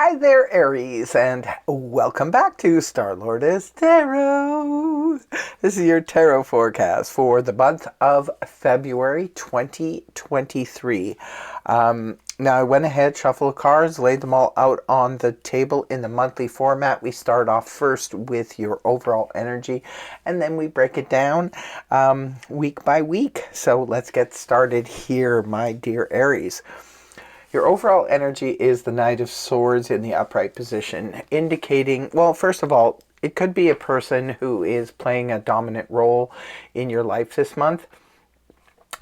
Hi there, Aries, and welcome back to Star-Lord's Tarot. This is your tarot forecast for the month of February 2023. Now, I went ahead, shuffled cards, laid them all out on the table in the monthly format. We start off first with your overall energy, and then we break it down week by week. So let's get started here, my dear Aries. Your overall energy is the Knight of Swords in the upright position, indicating, well, first of all, it could be a person who is playing a dominant role in your life this month.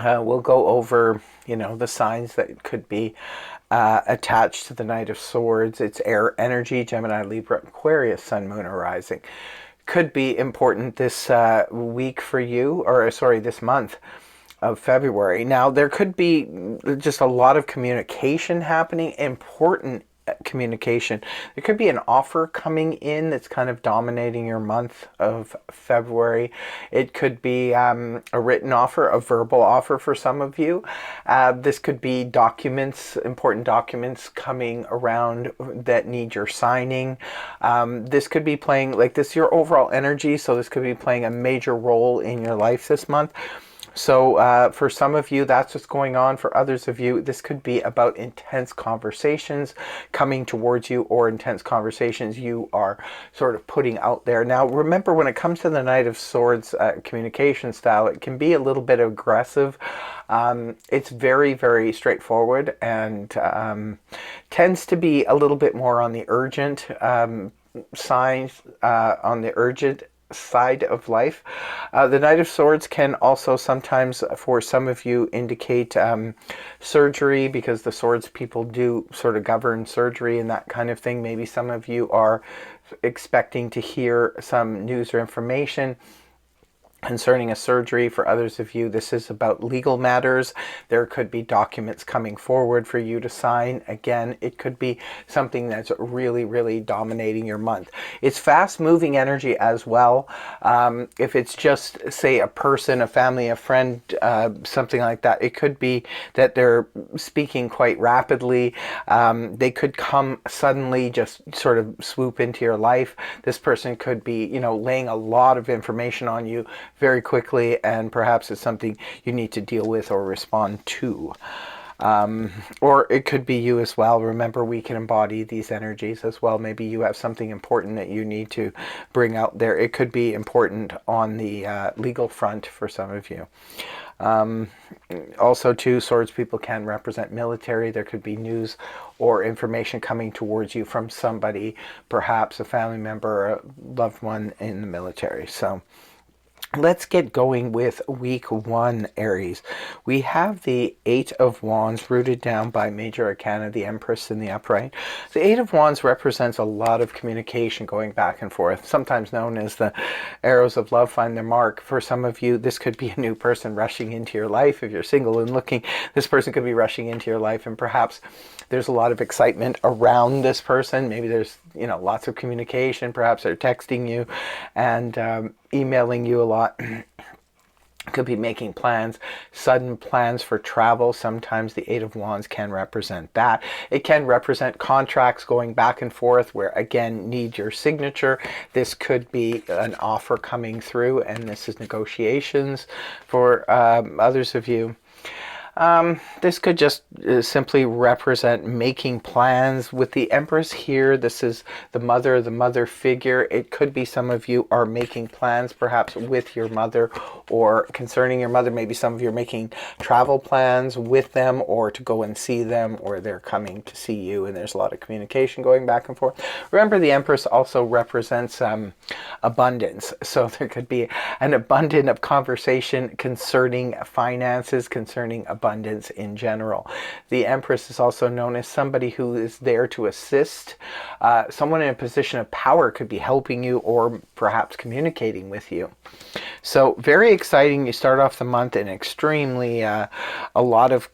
We'll go over, the signs that could be attached to the Knight of Swords. It's air energy, Gemini, Libra, Aquarius, Sun, Moon, or Rising. Could be important this week for you, or sorry, this month of February. Now, there could be just a lot of communication happening, important communication. There could be an offer coming in that's kind of dominating your month of February. It could be a written offer, a verbal offer for some of you. This could be documents, important documents coming around that need your signing. This could be playing, like this, your overall energy, so this could be playing a major role in your life this month. So for some of you, that's what's going on. For others of you, this could be about intense conversations coming towards you, or intense conversations you are sort of putting out there. Now, remember, when it comes to the Knight of Swords communication style, it can be a little bit aggressive. It's very, very straightforward, and tends to be a little bit more on the urgent signs, on the urgent side of life. The Knight of Swords can also sometimes, for some of you, indicate surgery, because the swords people do sort of govern surgery and that kind of thing. Maybe some of you are expecting to hear some news or information concerning a surgery. For others of you, this is about legal matters. There could be documents coming forward for you to sign. Again, it could be something that's really, really dominating your month. It's fast-moving energy as well. If it's just, say, a person, a family, a friend, something like that, it could be that they're speaking quite rapidly. They could come suddenly, just sort of swoop into your life. This person could be, laying a lot of information on you very quickly, and perhaps it's something you need to deal with or respond to. Or it could be you as well. Remember, we can embody these energies as well. Maybe you have something important that you need to bring out there. It could be important on the legal front for some of you. Also, too, swords people can represent military. There could be news or information coming towards you from somebody, perhaps a family member, a loved one in the military. So let's get going with week one, Aries. We have the Eight of Wands rooted down by Major Arcana, the Empress in the upright. The Eight of Wands represents a lot of communication going back and forth, sometimes known as the arrows of love find their mark. For some of you, this could be a new person rushing into your life. If you're single and looking, this person could be rushing into your life, and perhaps there's a lot of excitement around this person. Maybe there's, lots of communication. Perhaps they're texting you and emailing you a lot. Could be making plans, sudden plans for travel. Sometimes the Eight of Wands can represent that. It can represent contracts going back and forth where, again, need your signature. This could be an offer coming through, and this is negotiations for others of you. This could just simply represent making plans. With the Empress here, this is the mother figure. It could be some of you are making plans perhaps with your mother or concerning your mother. Maybe some of you are making travel plans with them, or to go and see them, or they're coming to see you, and there's a lot of communication going back and forth. Remember, the Empress also represents abundance. So there could be an abundance of conversation concerning finances, concerning abundance in general. The Empress is also known as somebody who is there to assist. Someone in a position of power could be helping you or perhaps communicating with you. So very exciting. You start off the month in extremely a lot of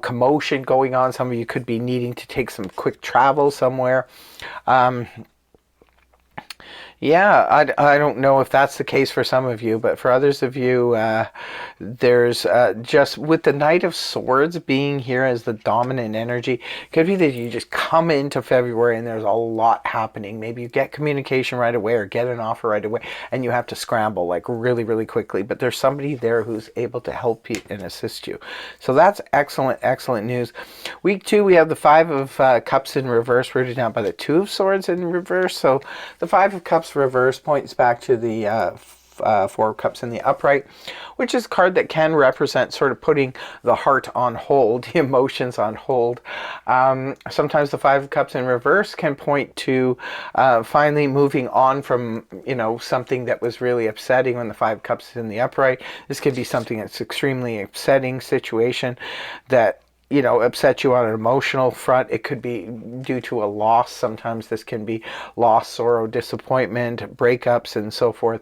commotion going on. Some of you could be needing to take some quick travel somewhere. Yeah, I don't know if that's the case for some of you, but for others of you, there's just with the Knight of Swords being here as the dominant energy, could be that you just come into February and there's a lot happening. Maybe you get communication right away or get an offer right away and you have to scramble like really, really quickly. But there's somebody there who's able to help you and assist you. So that's excellent, excellent news. Week 2, we have the Five of Cups in reverse, rooted down by the Two of Swords in reverse. So the Five of Cups reverse points back to the Four of Cups in the upright, which is a card that can represent sort of putting the heart on hold, the emotions on hold. Sometimes the Five of Cups in reverse can point to finally moving on from, something that was really upsetting when the Five of Cups is in the upright. This could be something that's extremely upsetting situation that upset you on an emotional front. It could be due to a loss. Sometimes this can be loss, sorrow, disappointment, breakups, and so forth.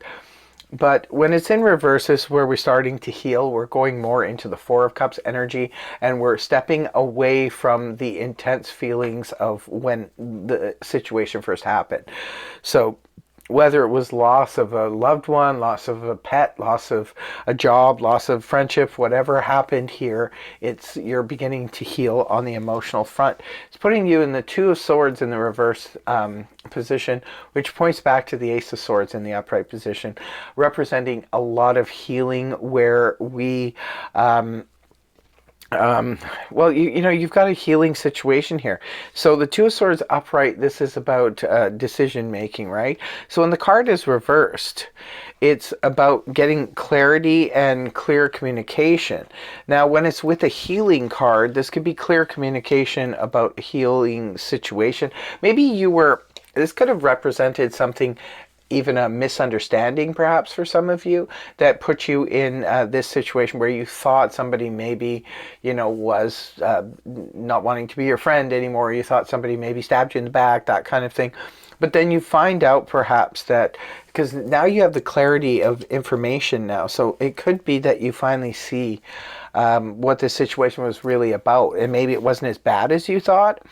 But when it's in reverse, this is where we're starting to heal. We're going more into the Four of Cups energy, and we're stepping away from the intense feelings of when the situation first happened. So whether it was loss of a loved one, loss of a pet, loss of a job, loss of friendship, whatever happened here, you're beginning to heal on the emotional front. It's putting you in the Two of Swords in the reverse position, which points back to the Ace of Swords in the upright position, representing a lot of healing where we well, you've got a healing situation here. So the Two of Swords upright, this is about decision making, right? So when the card is reversed, it's about getting clarity and clear communication. Now, when it's with a healing card, this could be clear communication about a healing situation. Maybe this could have represented something, even a misunderstanding perhaps for some of you, that put you in this situation where you thought somebody maybe was not wanting to be your friend anymore. You thought somebody maybe stabbed you in the back, that kind of thing. But then you find out perhaps that, because now you have the clarity of information now, so it could be that you finally see what this situation was really about, and maybe it wasn't as bad as you thought.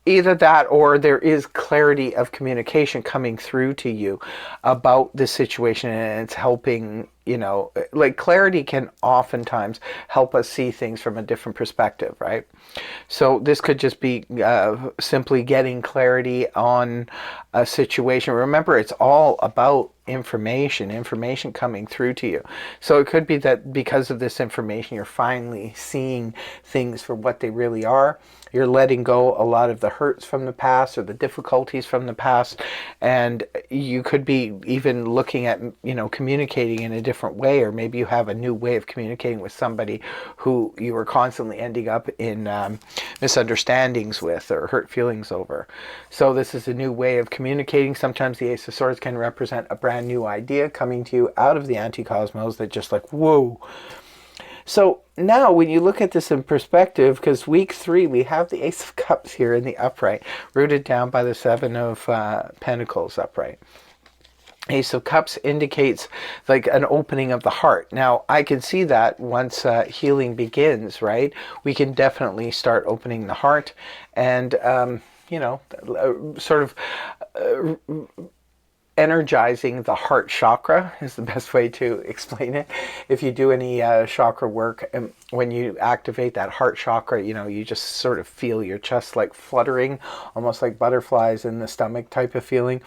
Either that, or there is clarity of communication coming through to you about the situation, and it's helping, like clarity can oftentimes help us see things from a different perspective, right? So this could just be simply getting clarity on a situation. Remember, it's all about information coming through to you. So it could be that because of this information, you're finally seeing things for what they really are. You're letting go a lot of the hurts from the past or the difficulties from the past, and you could be even looking at, communicating in a different way, or maybe you have a new way of communicating with somebody who you were constantly ending up in misunderstandings with or hurt feelings over. So this is a new way of communicating. Sometimes the Ace of Swords can represent a brand new idea coming to you out of the anti-cosmos that just like, whoa. So now when you look at this in perspective, because week 3, we have the Ace of Cups here in the upright, rooted down by the Seven of Pentacles upright. Ace of Cups indicates like an opening of the heart. Now, I can see that once healing begins, right? We can definitely start opening the heart and, sort of energizing the heart chakra is the best way to explain it. If you do any chakra work, when you activate that heart chakra, you just sort of feel your chest like fluttering, almost like butterflies in the stomach type of feeling.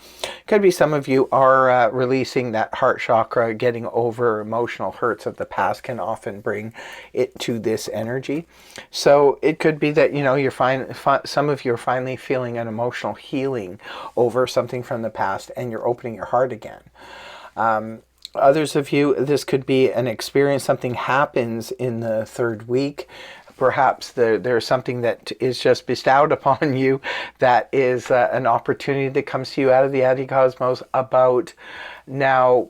Could be some of you are releasing that heart chakra, getting over emotional hurts of the past can often bring it to this energy. So it could be that, some of you are finally feeling an emotional healing over something from the past, and you're opening your heart again. Others of you, this could be an experience, something happens in the 3rd week. Perhaps there's something that is just bestowed upon you that is an opportunity that comes to you out of the anti-cosmos about now,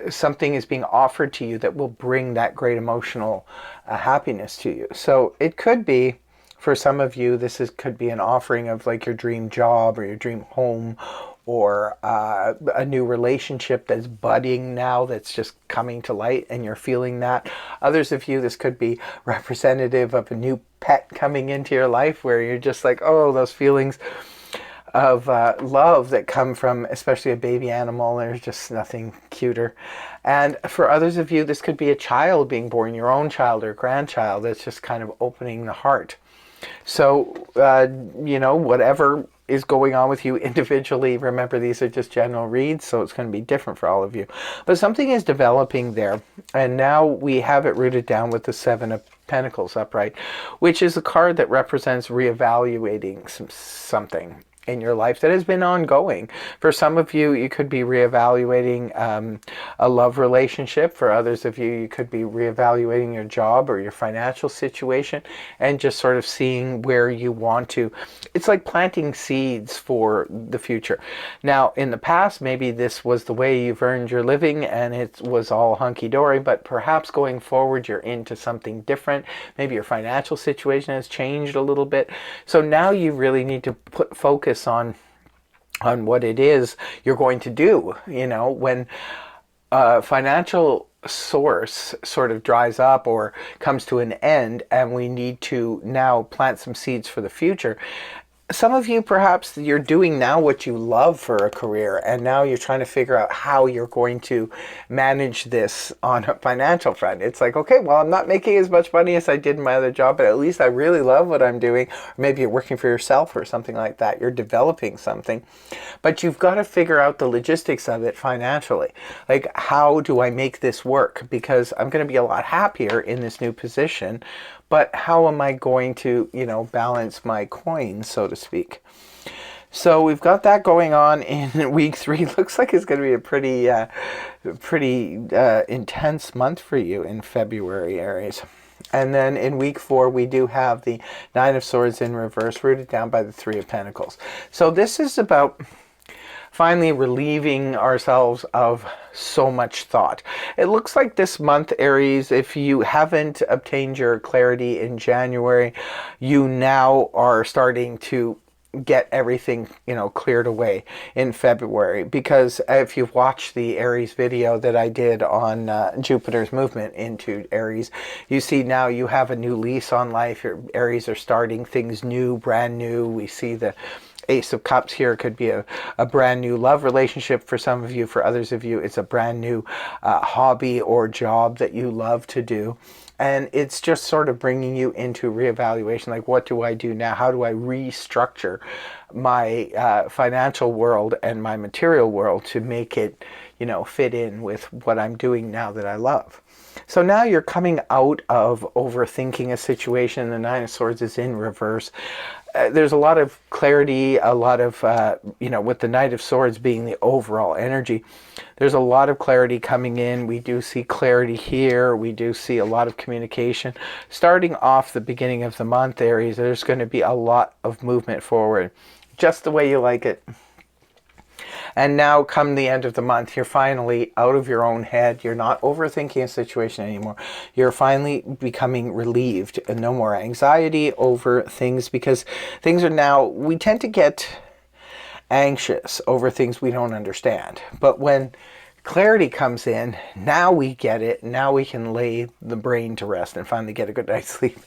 something is being offered to you that will bring that great emotional happiness to you. So it could be, for some of you, could be an offering of like your dream job or your dream home, or a new relationship that's budding now, that's just coming to light, and you're feeling that. Others of you, this could be representative of a new pet coming into your life where you're just like, oh, those feelings love that come from especially a baby animal. There's just nothing cuter. And for others of you, this could be a child being born, your own child or grandchild. That's just kind of opening the heart. So, you know, whatever is going on with you individually, remember these are just general reads, so it's going to be different for all of you. But something is developing there, and now we have it rooted down with the Seven of Pentacles upright, which is a card that represents reevaluating something in your life that has been ongoing. For some of you, you could be reevaluating a love relationship. For others of you, you could be reevaluating your job or your financial situation and just sort of seeing where you want to. It's like planting seeds for the future. Now, in the past, maybe this was the way you've earned your living and it was all hunky-dory, but perhaps going forward, you're into something different. Maybe your financial situation has changed a little bit. So now you really need to put focus on what it is you're going to do. You know, when a financial source sort of dries up or comes to an end and we need to now plant some seeds for the future. Some of you, perhaps you're doing now what you love for a career, and now you're trying to figure out how you're going to manage this on a financial front. It's like, okay, well, I'm not making as much money as I did in my other job, but at least I really love what I'm doing. Or maybe you're working for yourself or something like that. You're developing something, but you've got to figure out the logistics of it financially. Like, how do I make this work? Because I'm going to be a lot happier in this new position, but how am I going to, you know, balance my coins, so to speak? So we've got that going on in week 3. Looks like it's going to be a pretty intense month for you in February, Aries. And then in week 4, we do have the Nine of Swords in reverse, rooted down by the Three of Pentacles. So this is about finally relieving ourselves of so much thought. It looks like this month, Aries, if you haven't obtained your clarity in January, you now are starting to get everything, you know, cleared away in February. Because if you've watched the Aries video that I did on Jupiter's movement into Aries, you see now you have a new lease on life. Your Aries are starting things new, brand new. We see the Ace of Cups here. Could be a brand new love relationship for some of you. For others of you, it's a brand new hobby or job that you love to do. And it's just sort of bringing you into reevaluation. Like, what do I do now? How do I restructure my financial world and my material world to make it, you know, fit in with what I'm doing now that I love? So now you're coming out of overthinking a situation. The Nine of Swords is in reverse. There's a lot of clarity, a lot of, you know, with the Knight of Swords being the overall energy, there's a lot of clarity coming in. We do see clarity here. We do see a lot of communication. Starting off the beginning of the month, Aries, there's going to be a lot of movement forward, just the way you like it. And now come the end of the month, you're finally out of your own head. You're not overthinking a situation anymore. You're finally becoming relieved and no more anxiety over things, because things are now, we tend to get anxious over things we don't understand. But when clarity comes in, now we get it. Now we can lay the brain to rest and finally get a good night's sleep.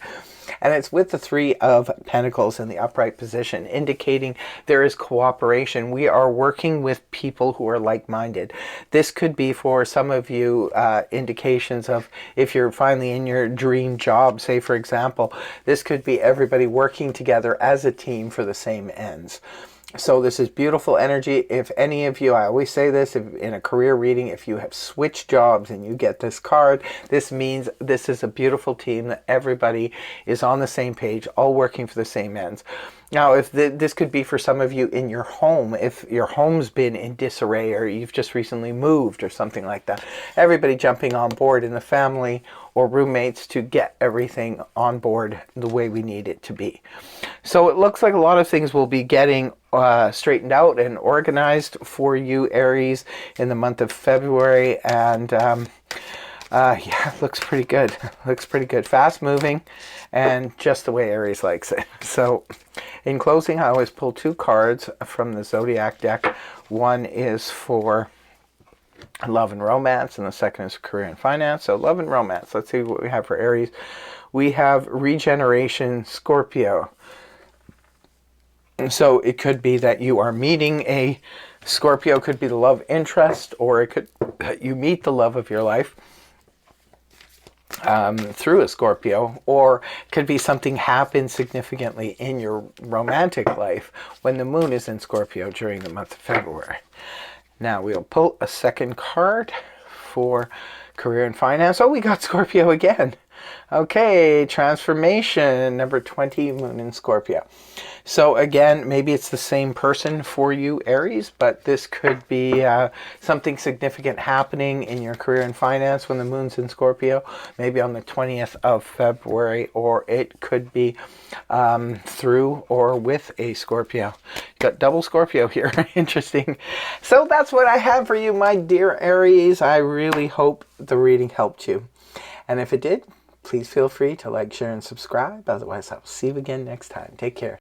And it's with the Three of Pentacles in the upright position, indicating there is cooperation. We are working with people who are like-minded. This could be, for some of you, indications of if you're finally in your dream job, say for example, this could be everybody working together as a team for the same ends. So this is beautiful energy. If any of you, I always say this in a career reading, if you have switched jobs and you get this card, this means this is a beautiful team, that everybody is on the same page, all working for the same ends. Now, if this could be for some of you in your home, if your home's been in disarray or you've just recently moved or something like that, everybody jumping on board in the family or roommates to get everything on board the way we need it to be. So it looks like a lot of things will be getting straightened out and organized for you, Aries, in the month of February. And yeah, it looks pretty good. Looks pretty good. Fast moving and just the way Aries likes it. So in closing, I always pull 2 cards from the Zodiac deck. One is for love and romance, and the second is career and finance. So love and romance. Let's see what we have for Aries. We have regeneration, Scorpio. So it could be that you are meeting a Scorpio, could be the love interest, or it could you meet the love of your life through a Scorpio, or could be something happens significantly in your romantic life when the moon is in Scorpio during the month of February. Now we'll pull a second card for career and finance. Oh, we got Scorpio again. Okay, transformation, number 20, moon in Scorpio. So again, maybe it's the same person for you, Aries, but this could be something significant happening in your career and finance when the moon's in Scorpio, maybe on the 20th of February, or it could be through or with a Scorpio. Got double Scorpio here. Interesting. So that's what I have for you, my dear Aries. I really hope the reading helped you. And if it did, please feel free to like, share, and subscribe. Otherwise, I'll see you again next time. Take care.